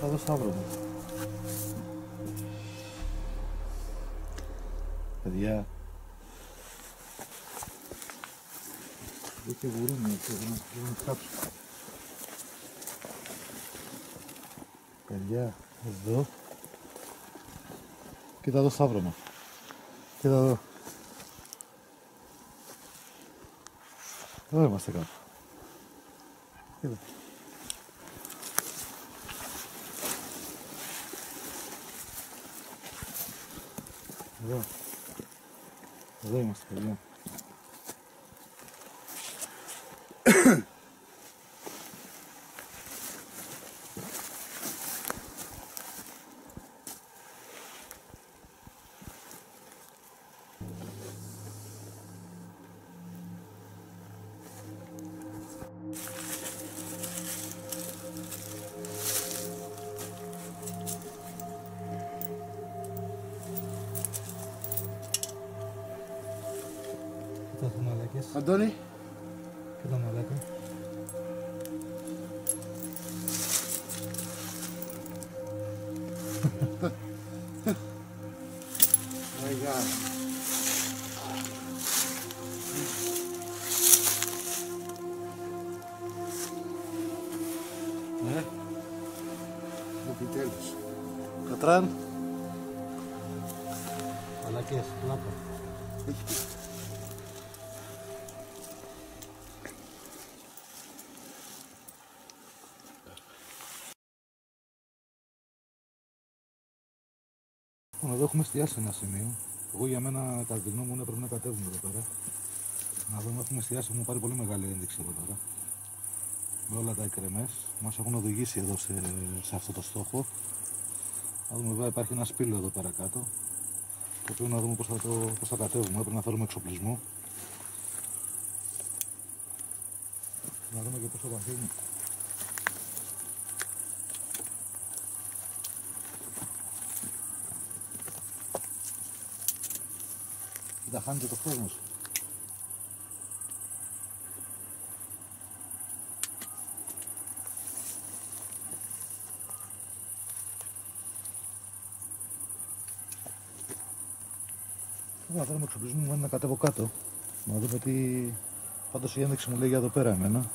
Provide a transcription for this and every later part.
Θα δω σταύρο μου. Παιδιά. Είχε γουρούνι αυτό, δεν είναι κάψω. Παιδιά, εδώ. Κοίτα εδώ σταύρωμα. Κοίτα εδώ. Εδώ είμαστε κάπου. Κοίτα. Εδώ. Εδώ είμαστε, παιδιά. Αντώνη. Και το μαλάκα. Μεγάλο. Ναι. Επιτέλους. Κατράν. Μαλακές, πλάκα. Εδώ έχουμε εστιάσει ένα σημείο. Εγώ για μένα, κατά τη γνώμη μου, πρέπει να κατέβουμε εδώ πέρα. Να δούμε, έχουμε εστιάσει, έχουμε πάρει πολύ μεγάλη ένδειξη εδώ πέρα. Με όλα τα εκρεμές. Μας έχουν οδηγήσει εδώ σε αυτό το στόχο. Να δούμε, βέβαια υπάρχει ένα σπήλαιο εδώ πέρα κάτω. Το οποίο να δούμε πώς θα κατέβουμε. Πρέπει να φέρουμε εξοπλισμό. Να δούμε και πόσο βαθύ είναι. Κοίτα, χάνεται το χρόνο σου. Θα φέρουμε εξοπλισμό μου να κατέβω κάτω. Να δούμε τι... Πάντως η ένδειξη μου λέει για εδώ πέρα εμένα.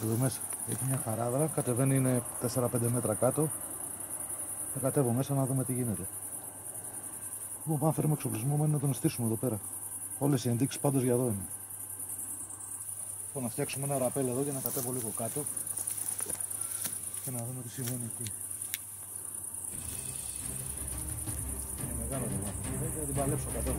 Εδώ μέσα έχει μια χαράδρα, κατεβαίνει, είναι 4-5 μέτρα κάτω. Θα κατέβω μέσα να δούμε τι γίνεται. Λοιπόν, πάμε να φέρουμε εξοπλισμό μου να τον στήσουμε εδώ πέρα. Όλες οι ενδείξεις πάντως για εδώ είναι. Λοιπόν, να φτιάξουμε ένα ραπέλ εδώ για να κατέβω λίγο κάτω και να δούμε τι συμβαίνει εκεί. Είναι μεγάλο το βάθος. Θα την παλέψω, κατέβω.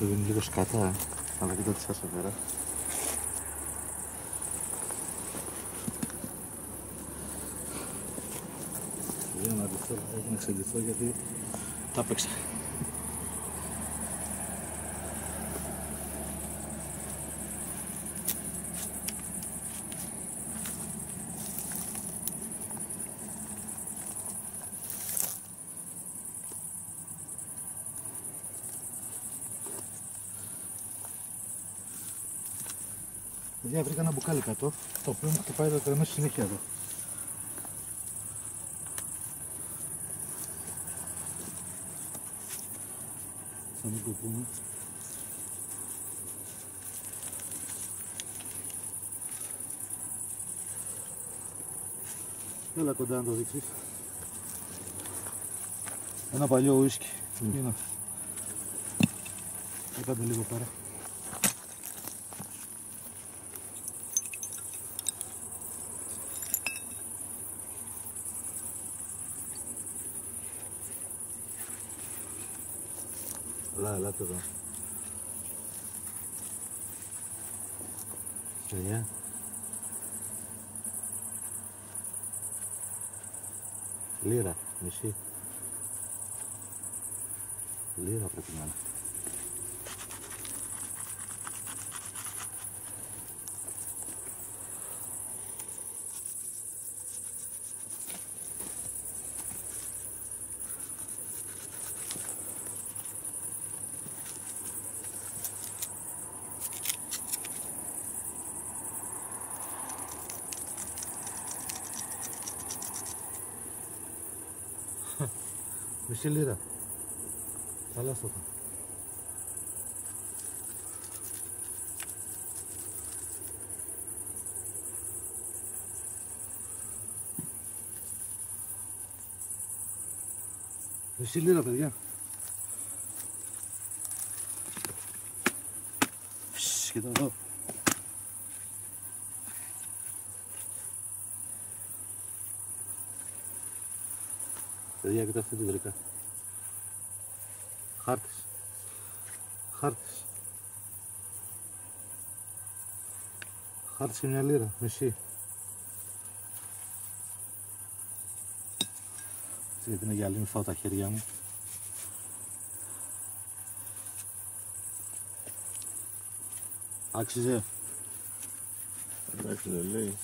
Εδώ είναι λίγο σκατά, αλλά κοίτα τι σας έφερα. Για να δειχθώ, έχω να εξελιχθώ γιατί τα παίξα. Παιδιά, βρήκα ένα μπουκάλι κάτω, το οποίο μου χτυπάει το κρεμές συνέχεια εδώ. Θα μην το πούμε. Έλα κοντά να το δείξεις. Ένα παλιό ουίσκι. Είναι. Έκαντε λίγο πέρα. Ελάτε εδώ. Παιδιά. Λίρα, μισή. Λίρα πρέπει να είναι. Μισή λίρα. Χαλάστο το. Μισή λίρα, παιδιά. Κοίτα εδώ. Παιδιά, κοιτάξτε τι βρήκα. Χάρτης. Χάρτης. Χάρτης και μια λίρα, μισή. Γιατί είναι γυαλί, μην φάω τα χέρια μου. Άξιζε. Εντάξει, δεν λέει.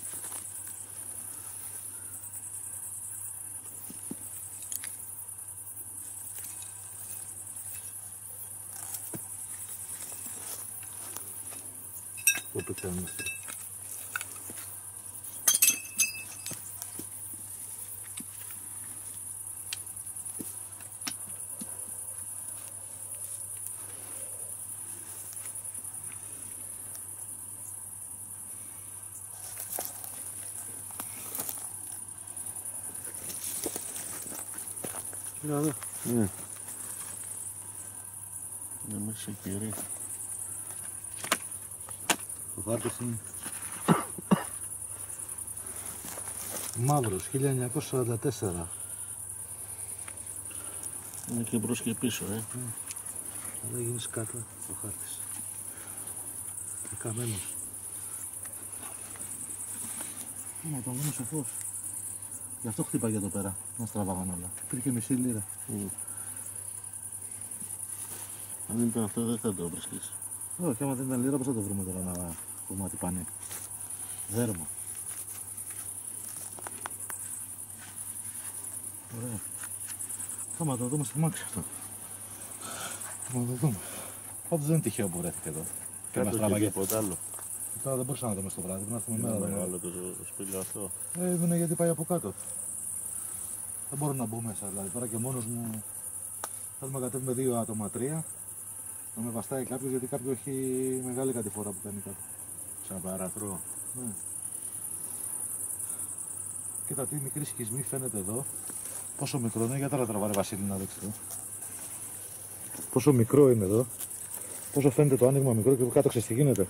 Το πετάμε. Κοίτα εδώ. Ναι. Είναι μέσα κυρία. Ο χάρτης είναι μαύρος, 1944. Είναι και μπρος και πίσω, Αλλά γίνει κάτω ο χάρτης. Καμένος. Μα το μόνο σοφός. Γι' αυτό χτύπαγε εδώ πέρα, να στραβάγαν όλα. Υπήρχε μισή λίρα. Αν δεν ήταν αυτό δεν θα το βρίσκεις. Όχι, άμα δεν ήταν λίρα πώς θα το βρούμε τώρα να πούμε ότι πάνε. Δέρμα. Ωραία. Θα το δούμε στη μάξη αυτό. Θα το δούμε. Πάντως δεν είναι τυχαίο που βρέθηκε εδώ. Και μας τραβάγε. Τίποτα άλλο. Τώρα δεν μπορούσα να δούμε στο βράδυ, πρέπει να έρθουμε μέρα. Είναι μεγάλο το σπήλιο αυτό. Είναι γιατί πάει από κάτω. Δεν μπορώ να μπω μέσα, δηλαδή τώρα και μόνος μου θέλουμε να κατέβουμε 2 άτομα, 3. Να με βαστάει κάποιος, γιατί κάποιο έχει μεγάλη κατηφορά που κάνει κάτω. Σαν παραθρό. Ναι. Κοίτα τι μικρή σχισμή φαίνεται εδώ. Πόσο μικρό είναι, για τώρα τραβάρε Βασίλη να δείξει εδώ. Πόσο μικρό είναι εδώ. Πόσο φαίνεται το άνοιγμα μικρό και κάτω ξέρεις τι γίνεται.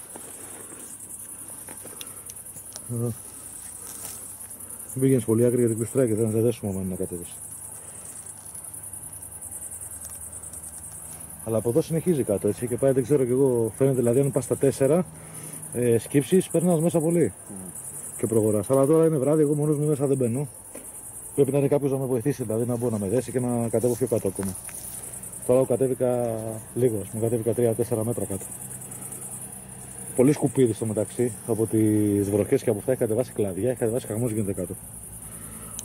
Εδώ. Δεν πήγαινες πολύ άκρη γιατί κλειστράει και δεν θα δέσουμε άμα είναι να κατέβεις. Αλλά από εδώ συνεχίζει κάτω έτσι και πάει, δεν ξέρω κι εγώ, φαίνεται δηλαδή αν πας στα 4 σκύψεις, περνάς μέσα πολύ και προχωράς. Αλλά τώρα είναι βράδυ, εγώ μόνος μου μέσα δεν μπαίνω. Πρέπει να είναι κάποιος να με βοηθήσει, δηλαδή να μπορώ να με δέσει και να κατέβω πιο κάτω ακόμα. Τώρα εγώ κατέβηκα λίγο, ας πούμε, κατέβηκα 3-4 μέτρα κάτω. Πολύ σκουπίδι στο μεταξύ από τις βροχές και από αυτά έχει κατεβάσει κλαδιά, έχει κατεβάσει χαμός γίνεται κάτω.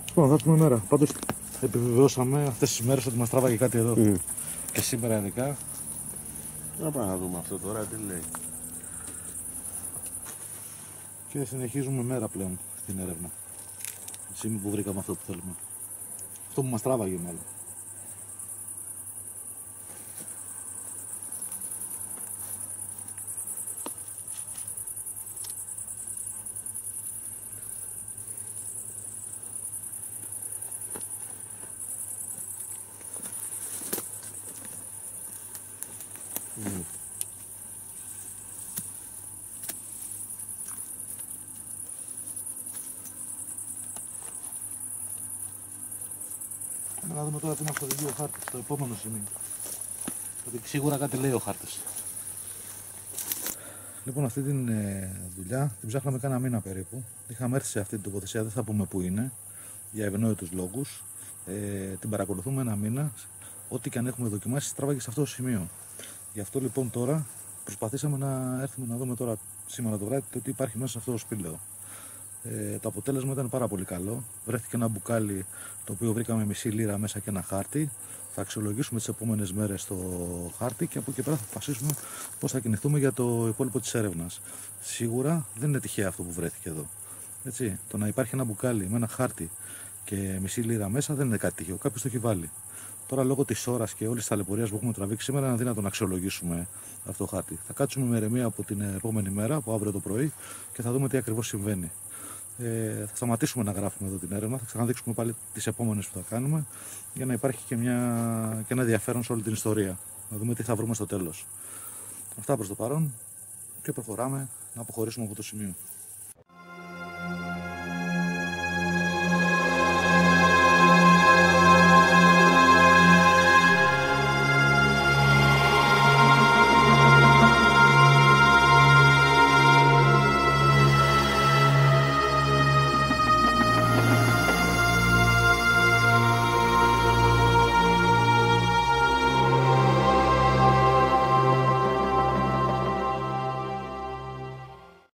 Λοιπόν, θα πούμε μέρα. Πάντως επιβεβαιώσαμε αυτές τις μέρες ότι μας τράβαγε κάτι εδώ. Και σήμερα ειδικά. Να πάμε να δούμε αυτό τώρα, τι λέει. Και συνεχίζουμε μέρα πλέον στην έρευνα. Σήμερα που βρήκαμε αυτό που θέλουμε. Αυτό που μας τράβαγε μάλλον. Να δούμε τώρα τι μας οδηγεί ο χάρτης στο επόμενο σημείο. Γιατί σίγουρα κάτι λέει ο χάρτης. Λοιπόν, αυτή τη δουλειά την ψάχναμε κάνα μήνα περίπου. Είχαμε έρθει σε αυτή την τοποθεσία, δεν θα πούμε πού είναι, για ευνόητους λόγους. Την παρακολουθούμε ένα μήνα. Ό,τι και αν έχουμε δοκιμάσει, τράβαγε σε αυτό το σημείο. Γι' αυτό λοιπόν τώρα προσπαθήσαμε να έρθουμε να δούμε τώρα σήμερα το βράδυ το τι υπάρχει μέσα σε αυτό το σπήλαιο. Το αποτέλεσμα ήταν πάρα πολύ καλό. Βρέθηκε ένα μπουκάλι το οποίο βρήκαμε μισή λίρα μέσα και ένα χάρτη. Θα αξιολογήσουμε τις επόμενες μέρες το χάρτη και από εκεί πέρα θα αποφασίσουμε πώς θα κινηθούμε για το υπόλοιπο της έρευνας. Σίγουρα δεν είναι τυχαίο αυτό που βρέθηκε εδώ. Έτσι, το να υπάρχει ένα μπουκάλι με ένα χάρτη και μισή λίρα μέσα δεν είναι κάτι τυχαίο. Κάποιος το έχει βάλει. Τώρα, λόγω της ώρας και όλης της ταλαιπωρίας που έχουμε τραβήξει σήμερα, είναι αδύνατο να αξιολογήσουμε αυτό το χάρτη. Θα κάτσουμε με ηρεμία από την επόμενη μέρα, από αύριο το πρωί, και θα δούμε τι ακριβώς συμβαίνει. Θα σταματήσουμε να γράφουμε εδώ την έρευνα, θα ξαναδείξουμε πάλι τις επόμενες που θα κάνουμε, για να υπάρχει και ένα ενδιαφέρον σε όλη την ιστορία. Να δούμε τι θα βρούμε στο τέλος. Αυτά προς το παρόν και προχωράμε να αποχωρήσουμε από το σημείο.